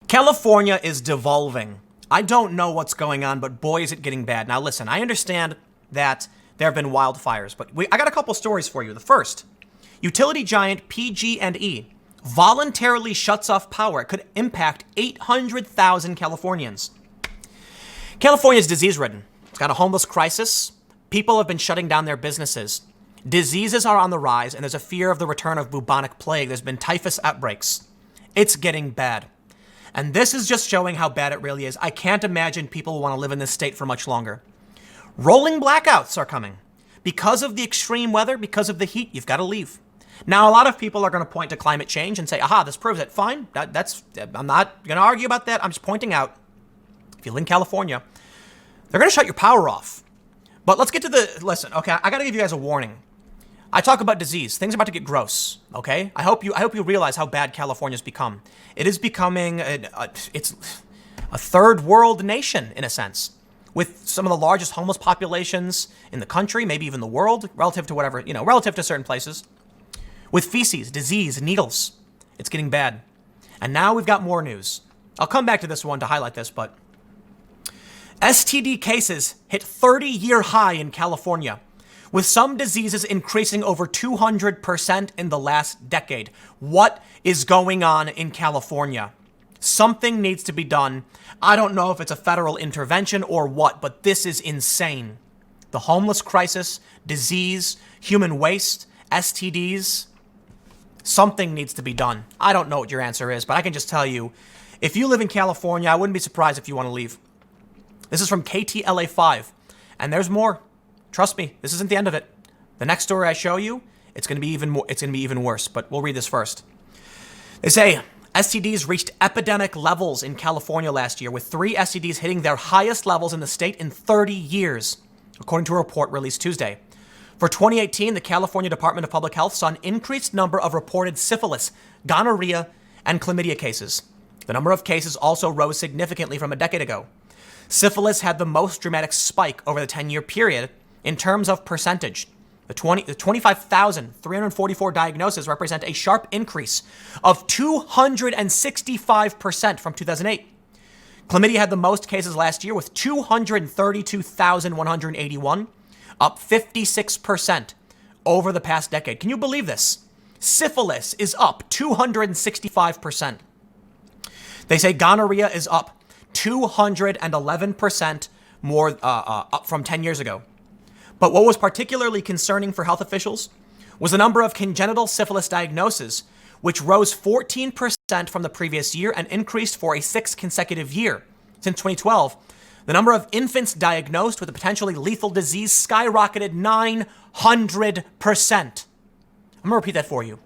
California is devolving. I don't know what's going on, but boy, is it getting bad. Now, listen, I understand that there have been wildfires, but I got a couple stories for you. The first, utility giant PG&E voluntarily shuts off power. It could impact 800,000 Californians. California is disease-ridden. It's got a homeless crisis. People have been shutting down their businesses. Diseases are on the rise, and there's a fear of the return of bubonic plague. There's been typhus outbreaks. It's getting bad. And this is just showing how bad it really is. I can't imagine people want to live in this state for much longer. Rolling blackouts are coming. Because of the extreme weather, because of the heat, you've got to leave. Now, a lot of people are going to point to climate change and say, aha, this proves it. Fine. I'm not going to argue about that. I'm just pointing out, if you live in California, they're going to shut your power off. But let's get to listen, okay, I got to give you guys a warning. I talk about disease. Things are about to get gross, okay? I hope you realize how bad California's become. It is becoming it's a third world nation in a sense, with some of the largest homeless populations in the country, maybe even the world, relative to whatever, relative to certain places. With feces, disease, needles. It's getting bad. And now we've got more news. I'll come back to this one to highlight this, but STD cases hit 30-year high in California, with some diseases increasing over 200% in the last decade. What is going on in California? Something needs to be done. I don't know if it's a federal intervention or what, but this is insane. The homeless crisis, disease, human waste, STDs. Something needs to be done. I don't know what your answer is, but I can just tell you, if you live in California, I wouldn't be surprised if you want to leave. This is from KTLA5, and there's more. Trust me, this isn't the end of it. The next story I show you, it's going to be even more. It's going to be even worse. But we'll read this first. They say STDs reached epidemic levels in California last year, with 3 STDs hitting their highest levels in the state in 30 years, according to a report released Tuesday. For 2018, the California Department of Public Health saw an increased number of reported syphilis, gonorrhea, and chlamydia cases. The number of cases also rose significantly from a decade ago. Syphilis had the most dramatic spike over the 10-year period. In terms of percentage, the 25,344 diagnoses represent a sharp increase of 265% from 2008. Chlamydia had the most cases last year with 232,181, up 56% over the past decade. Can you believe this? Syphilis is up 265%. They say gonorrhea is up 211% more up from 10 years ago. But what was particularly concerning for health officials was the number of congenital syphilis diagnoses, which rose 14% from the previous year and increased for a 6th consecutive year. Since 2012, the number of infants diagnosed with a potentially lethal disease skyrocketed 900%. I'm going to repeat that for you.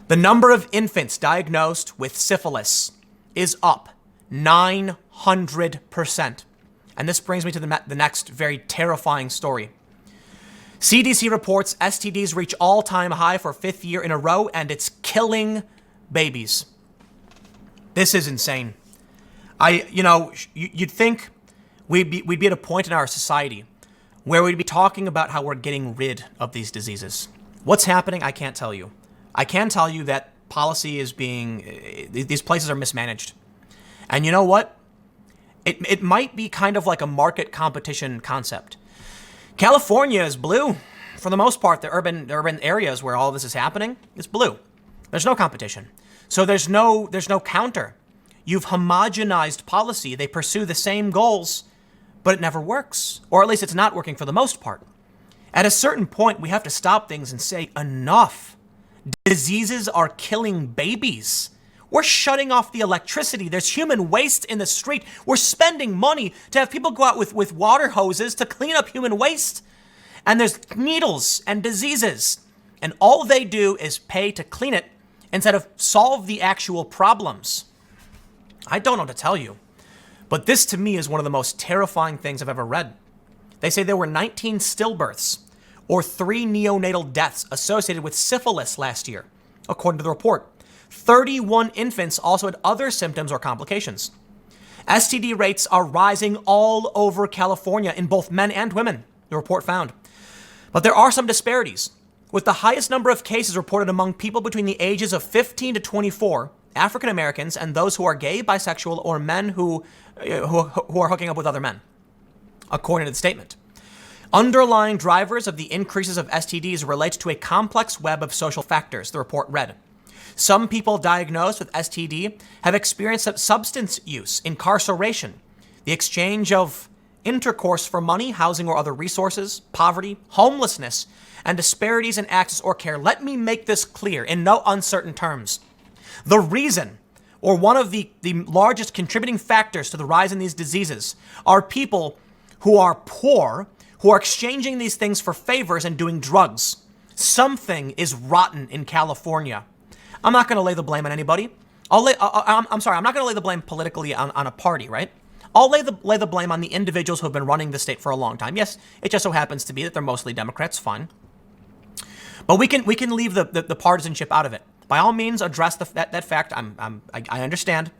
The number of infants diagnosed with syphilis is up 900%. And this brings me to the next very terrifying story. CDC reports STDs reach all-time high for 5th year in a row, and it's killing babies. This is insane. You'd think we'd be at a point in our society where we'd be talking about how we're getting rid of these diseases. What's happening? I can't tell you. I can tell you that policy is these places are mismanaged. And you know what? It might be kind of like a market competition concept. California is blue. For the most part, the urban areas where all this is happening is blue. There's no competition. So there's no counter. You've homogenized policy. They pursue the same goals, but it never works. Or at least it's not working for the most part. At a certain point, we have to stop things and say, enough. Diseases are killing babies. We're shutting off the electricity. There's human waste in the street. We're spending money to have people go out with water hoses to clean up human waste. And there's needles and diseases. And all they do is pay to clean it instead of solve the actual problems. I don't know what to tell you. But this to me is one of the most terrifying things I've ever read. They say there were 19 stillbirths or 3 neonatal deaths associated with syphilis last year, according to the report. 31 infants also had other symptoms or complications. STD rates are rising all over California in both men and women, the report found. But there are some disparities. With the highest number of cases reported among people between the ages of 15 to 24, African Americans and those who are gay, bisexual, or men who are hooking up with other men, according to the statement. Underlying drivers of the increases of STDs relate to a complex web of social factors, the report read. Some people diagnosed with STD have experienced substance use, incarceration, the exchange of intercourse for money, housing, or other resources, poverty, homelessness, and disparities in access or care. Let me make this clear in no uncertain terms. The reason, or one of the largest contributing factors to the rise in these diseases, are people who are poor, who are exchanging these things for favors and doing drugs. Something is rotten in California. I'm not going to lay the blame on anybody. I'm not going to lay the blame politically on a party, right? I'll lay the blame on the individuals who have been running the state for a long time. Yes, it just so happens to be that they're mostly Democrats, fine. But we can leave the partisanship out of it. By all means, address that fact. I understand.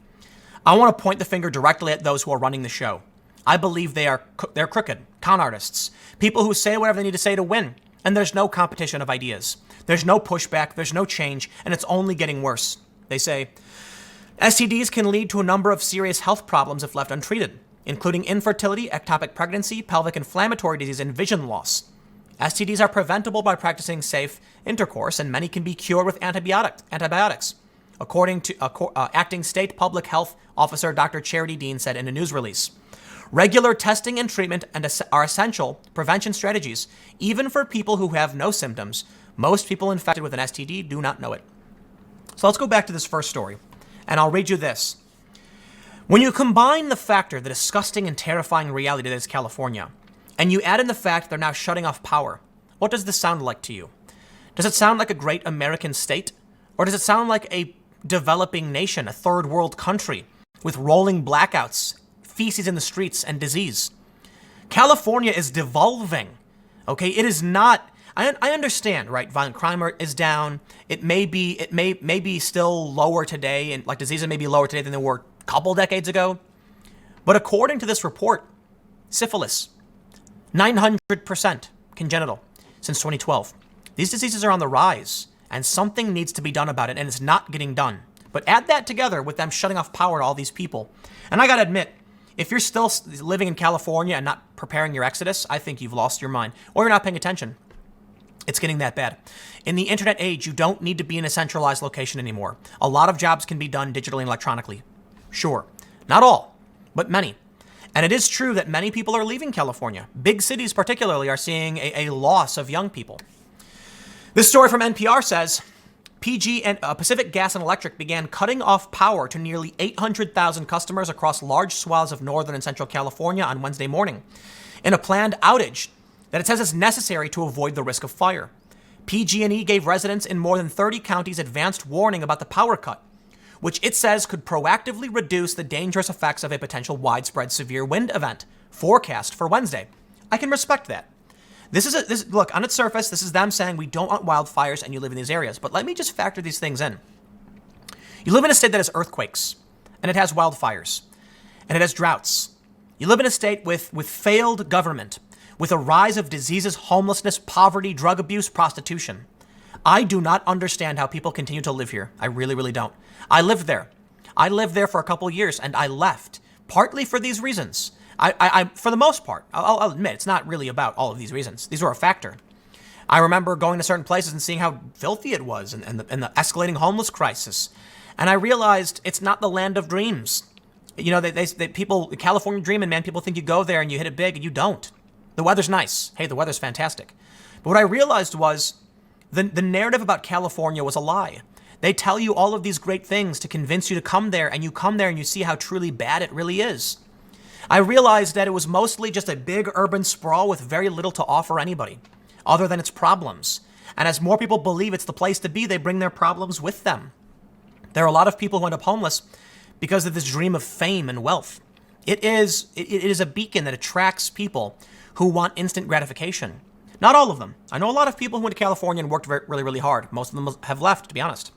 I want to point the finger directly at those who are running the show. I believe they're crooked, con artists, people who say whatever they need to say to win, and there's no competition of ideas. There's no pushback, there's no change, and it's only getting worse. They say, STDs can lead to a number of serious health problems if left untreated, including infertility, ectopic pregnancy, pelvic inflammatory disease, and vision loss. STDs are preventable by practicing safe intercourse, and many can be cured with antibiotics, according to acting state public health officer Dr. Charity Dean said in a news release. Regular testing and treatment are essential prevention strategies, even for people who have no symptoms. Most people infected with an STD do not know it. So let's go back to this first story, and I'll read you this. When you combine the factor, the disgusting and terrifying reality that is California, and you add in the fact they're now shutting off power, what does this sound like to you? Does it sound like a great American state? Or does it sound like a developing nation, a third world country, with rolling blackouts, feces in the streets, and disease? California is devolving, okay? It is not... I understand, right? Violent crime is down. It may be still lower today, and like diseases may be lower today than they were a couple decades ago. But according to this report, syphilis, 900% congenital since 2012. These diseases are on the rise, and something needs to be done about it, and it's not getting done. But add that together with them shutting off power to all these people. And I gotta admit, if you're still living in California and not preparing your exodus, I think you've lost your mind, or you're not paying attention. It's getting that bad. In the internet age, you don't need to be in a centralized location anymore. A lot of jobs can be done digitally and electronically. Sure, not all, but many. And it is true that many people are leaving California. Big cities particularly are seeing a loss of young people. This story from NPR says, PG and Pacific Gas and Electric began cutting off power to nearly 800,000 customers across large swaths of northern and central California on Wednesday morning in a planned outage that it says is necessary to avoid the risk of fire. PG&E gave residents in more than 30 counties advanced warning about the power cut, which it says could proactively reduce the dangerous effects of a potential widespread severe wind event forecast for Wednesday. I can respect that. Look, on its surface, this is them saying we don't want wildfires and you live in these areas. But let me just factor these things in. You live in a state that has earthquakes, and it has wildfires, and it has droughts. You live in a state with failed government, with a rise of diseases, homelessness, poverty, drug abuse, prostitution. I do not understand how people continue to live here. I really, really don't. I lived there. I lived there for a couple years, and I left, partly for these reasons. I for the most part, I'll admit, it's not really about all of these reasons. These were a factor. I remember going to certain places and seeing how filthy it was and the escalating homeless crisis. And I realized it's not the land of dreams. You know, people, the California dreaming, man, people think you go there and you hit it big, and you don't. The weather's nice. Hey, the weather's fantastic. But what I realized was the narrative about California was a lie. They tell you all of these great things to convince you to come there, and you come there and you see how truly bad it really is. I realized that it was mostly just a big urban sprawl with very little to offer anybody, other than its problems. And as more people believe it's the place to be, they bring their problems with them. There are a lot of people who end up homeless because of this dream of fame and wealth. It is a beacon that attracts people who want instant gratification. Not all of them. I know a lot of people who went to California and worked really, really hard. Most of them have left, to be honest.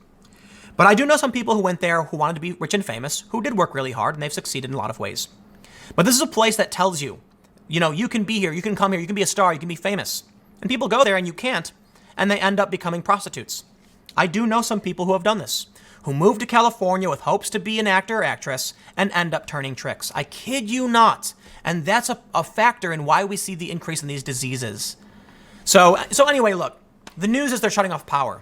But I do know some people who went there who wanted to be rich and famous, who did work really hard, and they've succeeded in a lot of ways. But this is a place that tells you, you know, you can be here, you can come here, you can be a star, you can be famous. And people go there and you can't, and they end up becoming prostitutes. I do know some people who have done this, who move to California with hopes to be an actor or actress and end up turning tricks. I kid you not. And that's a factor in why we see the increase in these diseases. So anyway, look, the news is they're shutting off power.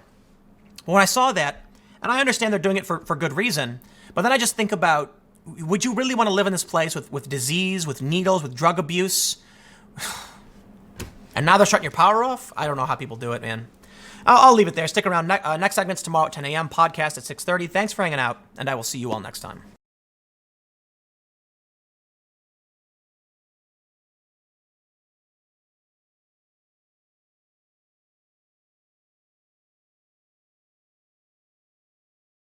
When I saw that, and I understand they're doing it for good reason, but then I just think about, would you really want to live in this place with disease, with needles, with drug abuse? And now they're shutting your power off? I don't know how people do it, man. I'll leave it there. Stick around. Next segment's tomorrow at 10 a.m. Podcast at 6:30. Thanks for hanging out, and I will see you all next time.